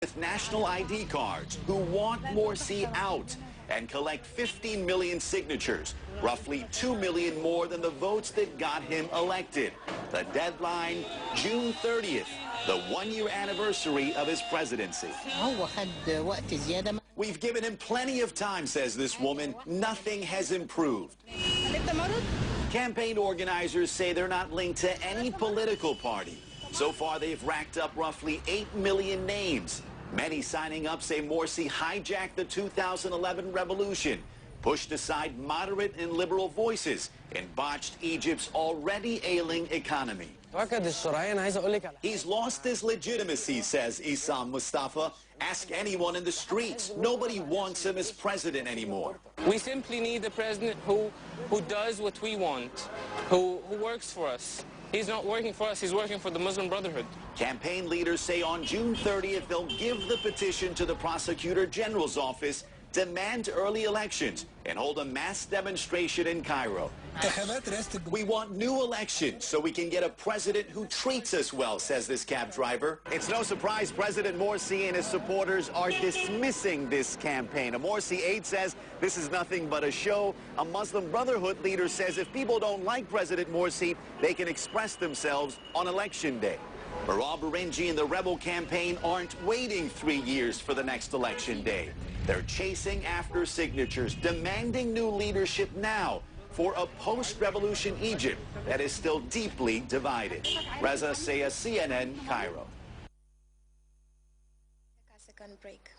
with national ID cards who want Morsi out and collect 15 million signatures, roughly 2 million more than the votes that got him elected. The deadline, June 30th, the one-year anniversary of his presidency. We've given him plenty of time, says this woman. Nothing has improved. Campaign organizers say they're not linked to any political party. So far, they've racked up roughly 8 million names. Many signing up say Morsi hijacked the 2011 revolution, pushed aside moderate and liberal voices, and botched Egypt's already ailing economy. He's lost his legitimacy, says Issam Mustafa. Ask anyone in the streets. Nobody wants him as president anymore. We simply need a president who does what we want, who works for us. He's not working for us, he's working for the Muslim Brotherhood. Campaign leaders say on June 30th they'll give the petition to the Prosecutor General's office, demand early elections, and hold a mass demonstration in Cairo. We want new elections so we can get a president who treats us well, says this cab driver. It's no surprise President Morsi and his supporters are dismissing this campaign. A Morsi aide says this is nothing but a show. A Muslim Brotherhood leader says if people don't like President Morsi, they can express themselves on Election Day. Maral Barinji and the rebel campaign aren't waiting 3 years for the next election day. They're chasing after signatures, demanding new leadership now for a post-revolution Egypt that is still deeply divided. Reza Sayah, CNN, Cairo. A second break.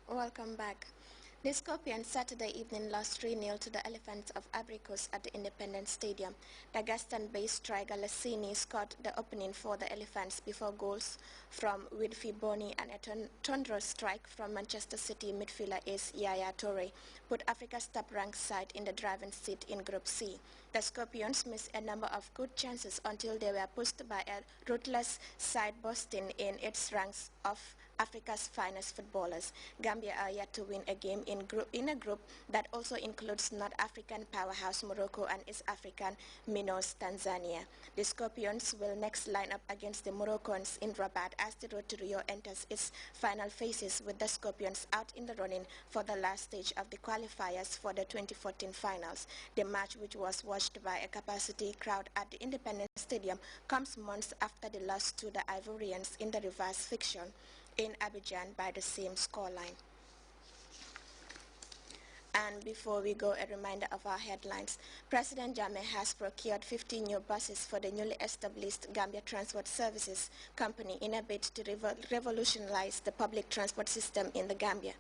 Welcome back. The Scorpions Saturday evening lost 3-0 to the Elephants of Abrikos at the Independence Stadium. Dagestan-based striker Lassini scored the opening for the Elephants before goals from Widfi Boni and a thunderous strike from Manchester City midfielder ace Yaya Toure put Africa's top-ranked side in the driving seat in Group C. The Scorpions missed a number of good chances until they were pushed by a ruthless side boasting in its ranks of Africa's finest footballers. Gambia are yet to win a game in a group that also includes North African powerhouse Morocco and East African minnows Tanzania. The Scorpions will next line up against the Moroccans in Rabat as the road to Rio enters its final phases, with the Scorpions out in the running for the last stage of the qualifiers for the 2014 finals. The match, which was watched by a capacity crowd at the Independence Stadium, comes months after the loss to the Ivorians in the reverse fiction in Abidjan by the same scoreline. And before we go, a reminder of our headlines. President Jammeh has procured 50 new buses for the newly established Gambia Transport Services Company in a bid to revolutionize the public transport system in the Gambia.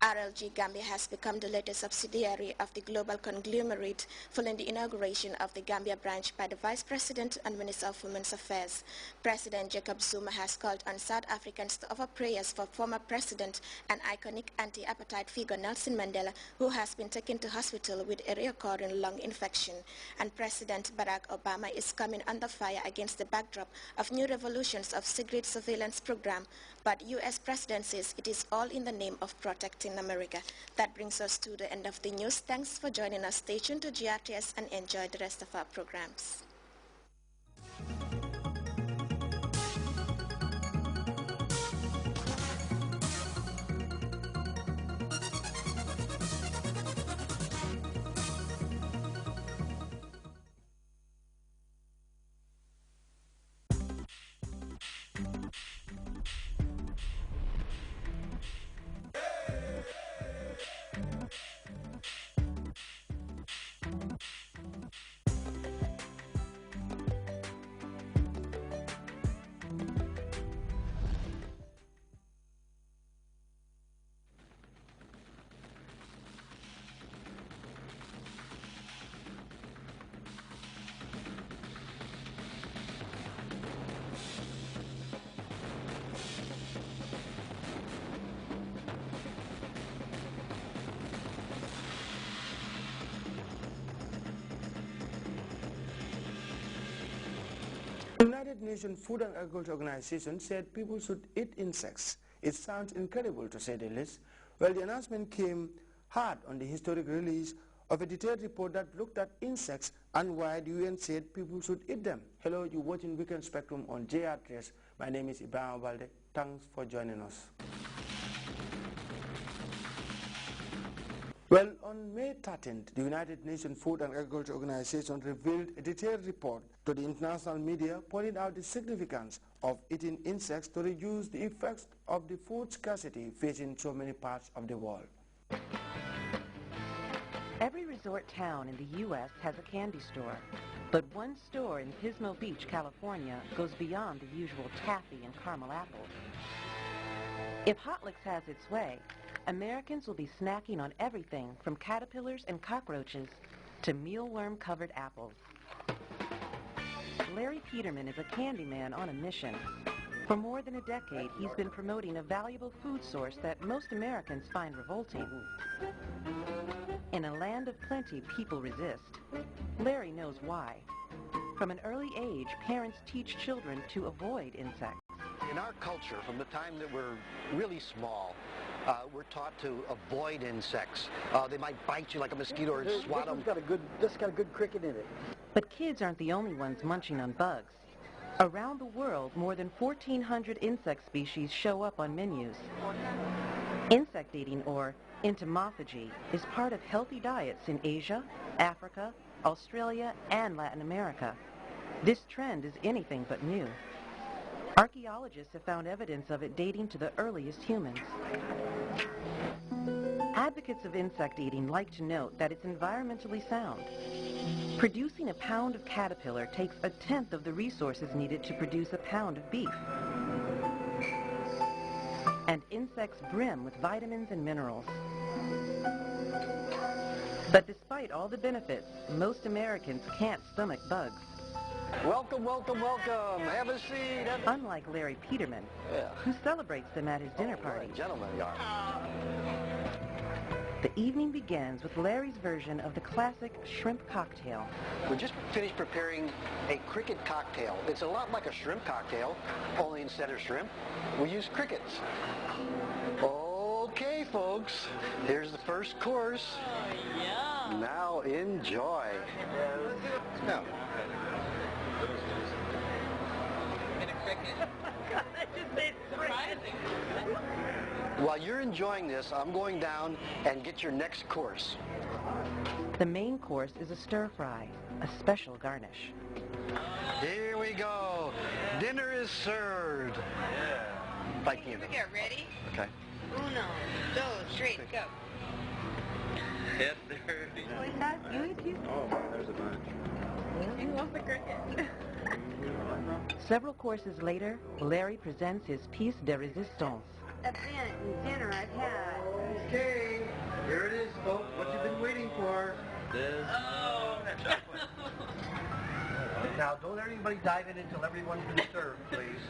RLG Gambia has become the latest subsidiary of the global conglomerate following the inauguration of the Gambia branch by the Vice President and Minister of Women's Affairs. President Jacob Zuma has called on South Africans to offer prayers for former President and iconic anti-apartheid figure Nelson Mandela, who has been taken to hospital with a recurring lung infection. And President Barack Obama is coming under fire against the backdrop of new revolutions of secret surveillance program, but U.S. President says it is all in the name of protecting America. That brings us to the end of the news. Thanks for joining us. Stay tuned to GRTS and enjoy the rest of our programs. United Nations Food and Agriculture Organization said people should eat insects. It sounds incredible to say the least. Well, the announcement came hard on the historic release of a detailed report that looked at insects and why the UN said people should eat them. Hello, you're watching Weekend Spectrum on Grts. My name is Ibrahim Balde. Thanks for joining us. Well, on May 13th, the United Nations Food and Agriculture Organization revealed a detailed report to the international media pointing out the significance of eating insects to reduce the effects of the food scarcity facing so many parts of the world. Every resort town in the U.S. has a candy store, but one store in Pismo Beach, California goes beyond the usual taffy and caramel apples. If Hot Licks has its way, Americans will be snacking on everything from caterpillars and cockroaches to mealworm-covered apples. Larry Peterman is a candy man on a mission. For more than a decade, he's been promoting a valuable food source that most Americans find revolting. In a land of plenty, people resist. Larry knows why. From an early age, parents teach children to avoid insects. In our culture, from the time that we're really small, we're taught to avoid insects. They might bite you like a mosquito or swat them. This got a good cricket in it. But kids aren't the only ones munching on bugs. Around the world, more than 1,400 insect species show up on menus. Insect eating, or entomophagy, is part of healthy diets in Asia, Africa, Australia, and Latin America. This trend is anything but new. Archaeologists have found evidence of it dating to the earliest humans. Advocates of insect eating like to note that it's environmentally sound. Producing a pound of caterpillar takes 1/10 of the resources needed to produce a pound of beef. And insects brim with vitamins and minerals. But despite all the benefits, most Americans can't stomach bugs. Welcome, welcome, welcome. Have a seat. Unlike Larry Peterman, who celebrates them at his dinner party. Gentlemen, you are. The evening begins with Larry's version of the classic shrimp cocktail. We just finished preparing a cricket cocktail. It's a lot like a shrimp cocktail, only instead of shrimp, we use crickets. Okay, folks, here's the first course. Oh, yeah. Now enjoy. Now. While you're enjoying this, I'm going down and get your next course. The main course is a stir-fry, a special garnish. Here we go. Dinner is served. Yeah. Bite you. Here we go. Ready? Okay. Uno, dos, tres, go. Head dirty. Oh, there's a bunch. He wants the cricket. Several courses later, Larry presents his piece de resistance. Dinner I've had. Okay, here it is, folks. What you've been waiting for. Oh. Now, don't everybody dive in until everyone's been served, please.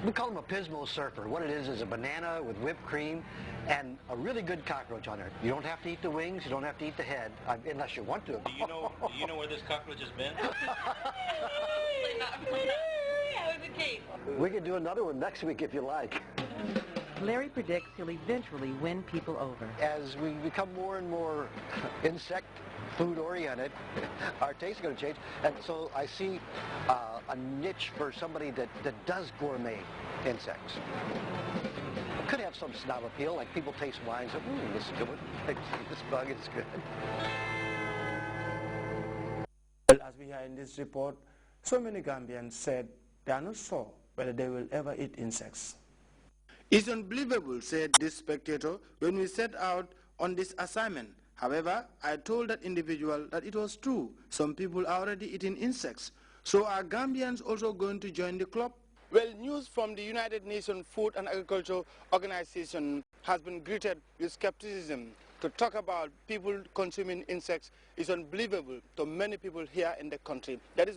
We call him a Pismo surfer. What it is a banana with whipped cream and a really good cockroach on it. You don't have to eat the wings. You don't have to eat the head, unless you want to. Do you know where this cockroach has been? We can do another one next week if you like. Larry predicts he'll eventually win people over. As we become more and more insect food oriented, our taste is going to change. And so I see a niche for somebody that does gourmet insects. It could have some snob appeal, like people taste wine and say, this is good. This bug is good. Well, as we hear in this report, so many Gambians said they are not sure whether they will ever eat insects. It's unbelievable, said this spectator, when we set out on this assignment. However, I told that individual that it was true. Some people are already eating insects. So are Gambians also going to join the club? Well, news from the United Nations Food and Agriculture Organization has been greeted with skepticism. To talk about people consuming insects is unbelievable to many people here in the country. That is